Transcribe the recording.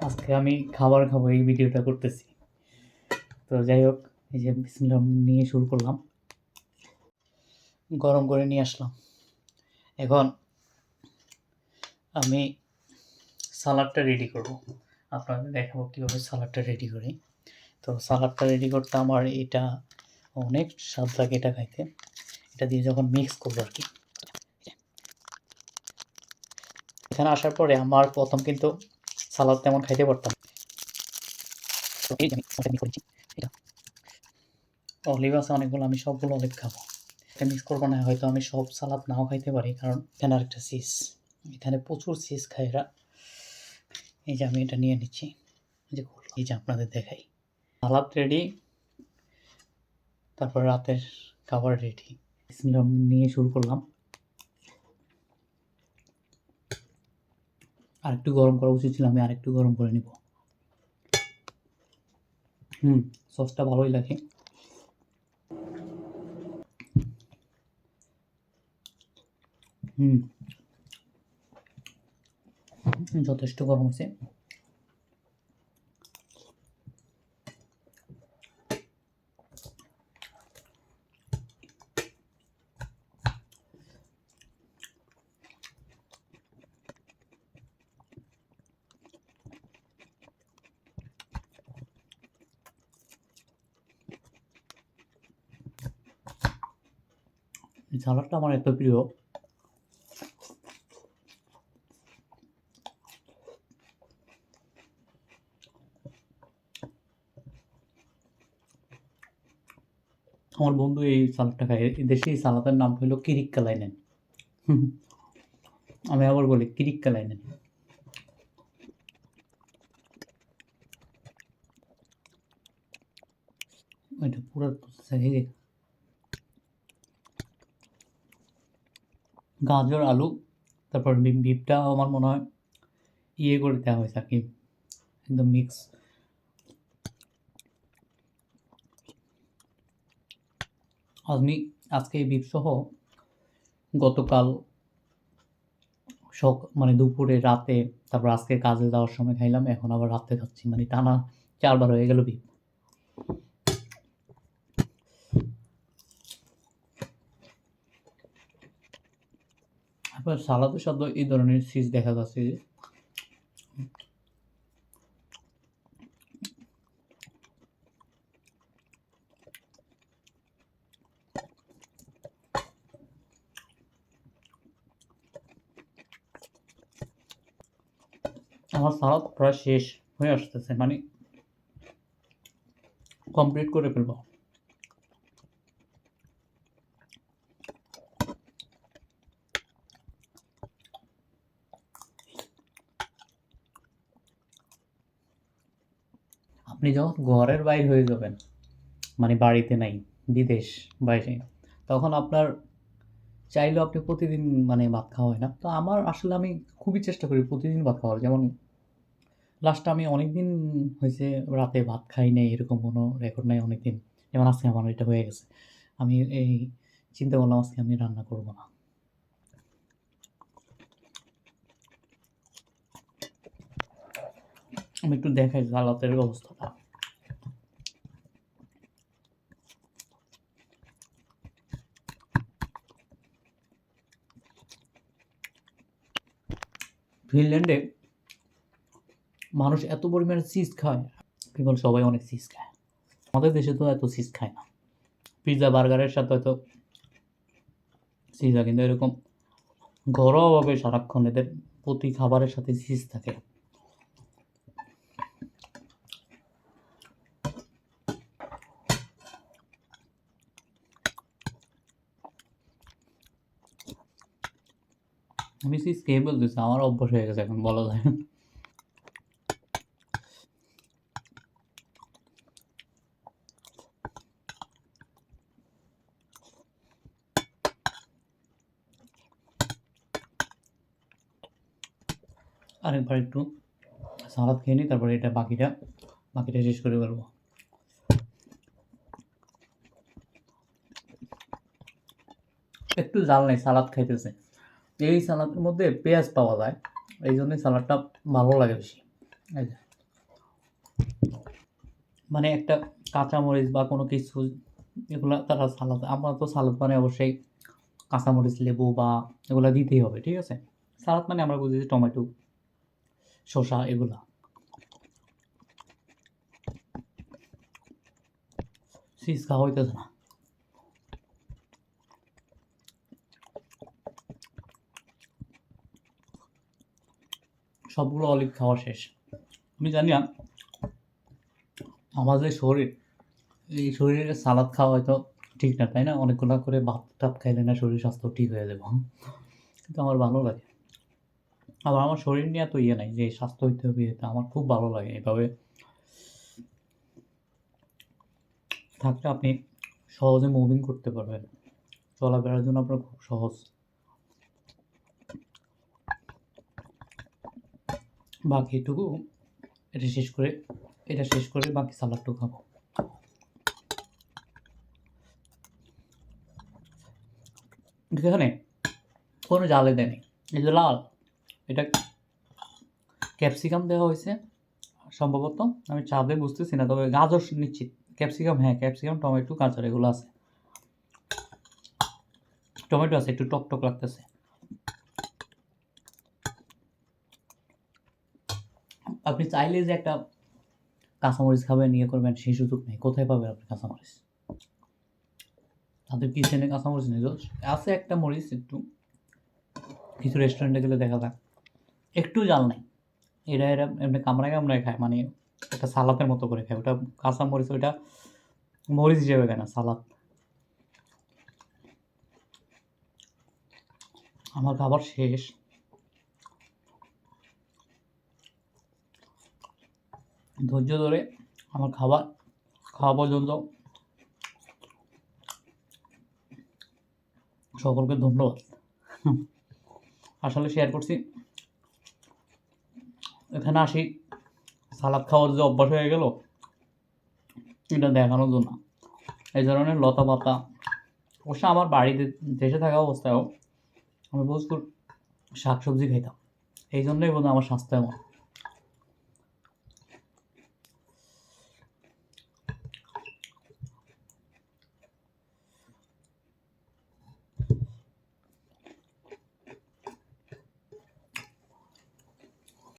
আজকে আমি খাবার খাবো এই ভিডিওটা করতেছি। তো যাই হোক, এই যে বিসমিল্লাহ নিয়ে শুরু করলাম, গরম করে নিয়ে আসলাম। এখন আমি সালাডটা রেডি করব, আপনাদের দেখাবো কীভাবে সালাডটা রেডি করি। তো সালাডটা রেডি করতে আমার এটা অনেক স্বাদ লাগে, এটা খাইতে। এটা দিয়ে যখন মিক্স করবো আর কি। এখানে আসার পরে আমার প্রথম কিন্তু সালাদ তেমন খাইতে পারতাম। তো এই যে আমি করেছি, এটা অলিভ আছে অনেকগুলো, আমি সবগুলো অলিভ খাবো। এটা মিক্স করবো না, হয়তো আমি সব সালাদ নাও খাইতে পারি, কারণ এখানে আরেকটা চিজ, এখানে প্রচুর চিজ খায় এরা। এই যে আমি এটা নিয়ে নিচ্ছি, এই যে আপনাদের দেখাই, সালাদ রেডি, তারপর রাতের খাবার রেডি। নিয়ে শুরু করলাম। আরেকটু গরম করা উচিত ছিল, আমি আরেকটু গরম করে নিব। সসটা ভালোই লাগে। যথেষ্ট গরম হয়েছে। সালাডটা আমার এত প্রিয়, আমার বন্ধু এই সালাদটা খায়। দেশে এই সালাদের নাম হলো কিরিক্কালাইনেন। আমি আবার বলি কিরিক্কালাইনেন। এটা পুরো গাজর আলু, তারপর বিফটা আমার মনে হয় করে দেওয়া হয়েছে আর কি, একদম মিক্স। আমি আজকে এই বিফ সহ গতকাল মানে দুপুরে, রাতে, তারপর আজকে কাজে যাওয়ার সময় খাইলাম, এখন আবার রাতে খাচ্ছি, মানে টানা 4 বার হয়ে গেল বিফ। আপনার সালাদের সাথে এই ধরনের চিজ দেখা যাচ্ছে যে আমার সালাদ প্রায় শেষ হয়ে আসতেছে, মানে কমপ্লিট করে ফেলবো। আপনি যখন ঘরের বাইরে হয়ে যাবেন, মানে বাড়িতে নাই, বিদেশ বাইরে, তখন আপনার চাইলেও আপনি প্রতিদিন মানে ভাত খাওয়া হয় না। তো আমার আসলে আমি খুবই চেষ্টা করি প্রতিদিন ভাত খাওয়ার। যেমন লাস্টে আমি অনেকদিন হয়েছে রাতে ভাত খাই নাই, এরকম কোনো রেকর্ড নাই অনেকদিন। যেমন আজকে আমার এটা হয়ে গেছে। আমি এই চিন্তা করলাম আজকে আমি রান্না করব না। আমি একটু দেখাই সালাতের অবস্থাটা। ফিনল্যান্ডে মানুষ এত পরিমাণে চিজ খায়, কেবল সবাই অনেক চিজ খায়। আমাদের দেশে তো এত চিজ খায় না। পিৎজা বার্গারের সাথে হয়তো চিজ হয়, কিন্তু এরকম ঘরোয়াভাবে সারাক্ষণ এদের প্রতি খাবারের সাথে চিজ থাকে। আমি চিজ খেয়ে বলতেছি, আমার অভ্যাস হয়ে গেছে এখন বলা যায়। আরেকবার একটু সালাদ খেয়ে নিই, তারপরে এটা বাকিটা শেষ করে ফেলবো। একটু জাল নেই, সালাদ খাইতেছে। এই সালাদের মধ্যে পেঁয়াজ পাওয়া যায়, এই জন্যই সালাদটা ভালো লাগে বেশি। এই যে মানে একটা কাঁচামরিচ বা কোনো কিছু এগুলা তারা সালাদ, আমরা তো সালাদ মানে অবশ্যই কাঁচামরিচ, লেবু বা এগুলা দিতেই হবে, ঠিক আছে? সালাদ মানে আমরা বুঝি যে টমেটো, শসা এগুলা। চিজ খাওয়া হইতেছে না। সবগুলো অলিভ খাওয়া শেষ। আমি জানি না আমাদের শরীর, এই শরীরে সালাদ খাওয়া হয়তো ঠিক না, তাই না? অনেকগুলো করে ভাত টাত খাইলে না শরীর স্বাস্থ্য ঠিক হয়ে যাবে, কিন্তু আমার ভালো লাগে। আবার আমার শরীর নিয়ে এত ইয়ে নাই যে স্বাস্থ্য হইতে হবে, এটা আমার খুব ভালো লাগে। এভাবে থাকলে আপনি সহজে মুভিং করতে পারবেন, চলাফেরার জন্য আপনার খুব সহজ। বাকিটুকু এটা শেষ করে বাকি সালাডটুকু খাবো। এখানে কোনো জালে দেয়নি, এই যে লাল, এটা ক্যাপসিকাম দেওয়া হয়েছে সম্ভবত, আমি চাঁদে বুঝতেছি না, তবে গাজর নিশ্চিত। ক্যাপসিকাম, হ্যাঁ ক্যাপসিকাম, টমেটো, গাজর এগুলো আছে। টমেটো আছে, একটু টক টক লাগতেছে। আপনি চাইলে যে একটা কাঁচামরিচ খাবেন, ইয়ে করবেন, সেই সুযোগ নেই। কোথায় পাবেন আপনি কাঁচামরিচ? তাদের কিচেনে কাঁচামরিচ নেই। আছে একটা মরিচ, একটু কিছু রেস্টুরেন্টে গেলে দেখা যায় একটু জাল নাই, এরা এমনি কামড়ায় কামড়ায় খায়, মানে একটা সালাদের মতো করে খায়। ওটা কাঁচামরিচ, ওইটা মরিচ হিসেবে খায় না, সালাদ। আমার খাবার শেষ। ধৈর্য ধরে আমার খাওয়া পর্যন্ত সকলকে ধন্যবাদ। আসলে শেয়ার করছি, এখানে আসি সালাদ খাওয়ার যে অভ্যাস হয়ে গেল, এটা দেখানোর জন্য। এই ধরনের লতা পাতা অবশ্য আমার বাড়িতে দেশে থাকা অবস্থায়ও আমি প্রচুর শাক সবজি খাইতাম, এই জন্যই বোধহয় আমার স্বাস্থ্য এমন।